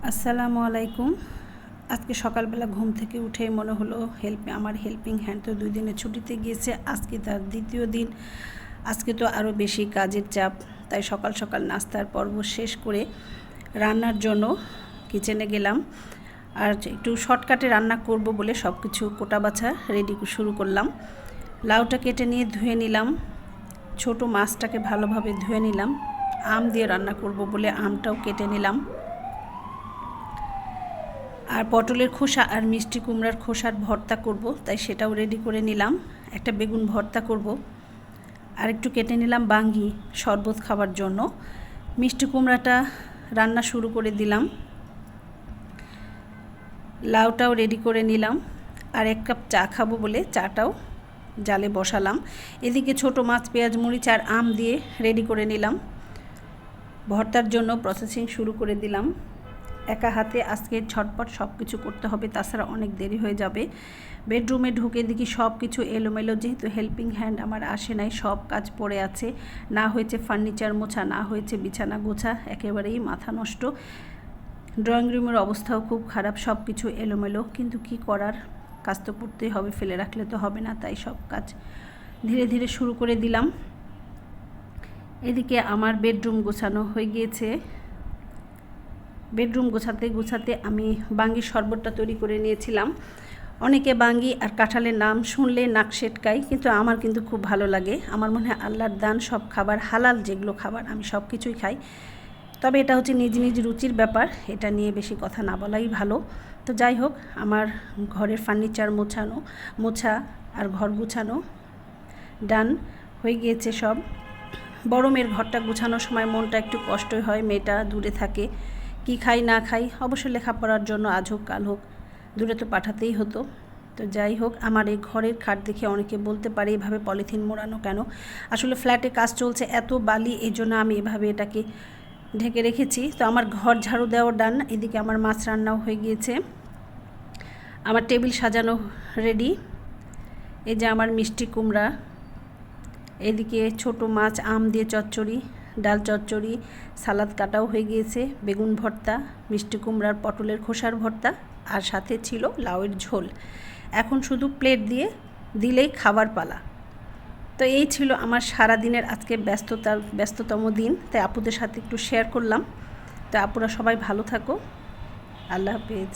আসসালামু আলাইকুম। আজকে সকালবেলা ঘুম থেকে উঠে মনে হলো আমার হেল্পিং হ্যান্ড তো 2 দিনের ছুটিতে গিয়েছে, আজকে তার দ্বিতীয় দিন। আজকে তো আরও বেশি কাজের চাপ, তাই সকাল সকাল নাস্তার পর্ব শেষ করে রান্নার জন্য কিচেনে গেলাম। আর একটু শর্টকাটে রান্না করব বলে সব কিছু কোটা বাছা রেডি শুরু করলাম। লাউটা কেটে নিয়ে ধুয়ে নিলাম, ছোট মাছটাকে ভালোভাবে ধুয়ে নিলাম। আম দিয়ে রান্না করব বলে আমটাও কেটে নিলাম। আর পটলের খোসা আর মিষ্টি কুমড়ার খোসার ভর্তা করব, তাই সেটাও রেডি করে নিলাম। একটা বেগুন ভর্তা করব, আর একটু কেটে নিলাম বাঙ্গি শরবত খাবার জন্য। মিষ্টি কুমড়াটা রান্না শুরু করে দিলাম, লাউটাও রেডি করে নিলাম। আর 1 কাপ চা খাবো বলে চাটাও জালে বসালাম। এদিকে ছোট মাছ, পেঁয়াজ, মরিচ আর আম দিয়ে রেডি করে নিলাম। ভর্তার জন্য প্রসেসিং শুরু করে দিলাম। একা হাতে আজকে ঝটপট সব কিছু করতে হবে, তাছাড়া অনেক দেরি হয়ে যাবে। বেডরুমে ঢুকে দেখি সব কিছু এলোমেলো, যেহেতু হেল্পিং হ্যান্ড আমার আসে নাই, সব কাজ পড়ে আছে। না হয়েছে ফার্নিচার মোছা, না হয়েছে বিছানা গোছা, একেবারেই মাথা নষ্ট। ড্রয়িং রুমের অবস্থাও খুব খারাপ, সব কিছু এলোমেলো, কিন্তু কি করার, কাজ তো করতেই হবে, ফেলে রাখলে তো হবে না, তাই সব কাজ ধীরে ধীরে শুরু করে দিলাম। এদিকে আমার বেডরুম গোছানো হয়ে গিয়েছে। বেডরুম গোছাতে গোছাতে আমি বাঙ্গির শরবতটা তৈরি করে নিয়েছিলাম। অনেকে বাঙ্গি আর কাঁঠালের নাম শুনলে নাক সেটকায়, কিন্তু আমার কিন্তু খুব ভালো লাগে। আমার মনে হয় আল্লাহর দান সব খাবার, হালাল যেগুলো খাবার আমি সব কিছুই খাই। তবে এটা হচ্ছে নিজ নিজ রুচির ব্যাপার, এটা নিয়ে বেশি কথা না বলাই ভালো। তো যাই হোক, আমার ঘরের ফার্নিচার মোছা আর ঘর গুছানো ডান হয়ে গিয়েছে সব। বড় মেয়ের ঘরটা গুছানোর সময় মনটা একটু কষ্টই হয়, মেয়েটা দূরে থাকে, কি খাই না খাই, অবশ্য লেখাপড়ার জন্য আজ হোক কাল হোক দূরে তো পাঠাতেই হতো। তো যাই হোক, আমার এই ঘরের খাট দেখে অনেকে বলতে পারে এভাবে পলিথিন মোড়ানো কেন। আসলে ফ্ল্যাটে কাজ চলছে, এত বালি, এই জন্য আমি এভাবে এটাকে ঢেকে রেখেছি। তো আমার ঘর ঝাড়ু দেওয়া ডান। এদিকে আমার মাছ রান্নাও হয়ে গিয়েছে, আমার টেবিল সাজানো রেডি। এই যে আমার মিষ্টি কুমড়া, এদিকে ছোট মাছ, আম দিয়ে চচ্চড়ি, ডাল চচ্চড়ি, সালাদ কাটাও হয়ে গিয়েছে, বেগুন ভর্তা, মিষ্টি কুমড়ার পটলের খোসার ভর্তা, আর সাথে ছিল লাউয়ের ঝোল। এখন শুধু প্লেট দিয়ে দিলেই খাবার পালা। তো এই ছিল আমার সারা দিনের আজকে ব্যস্ততম দিন, তাই আপুদের সাথে একটু শেয়ার করলাম। তো আপুরা সবাই ভালো থাকো, আল্লাহ হাফেজ।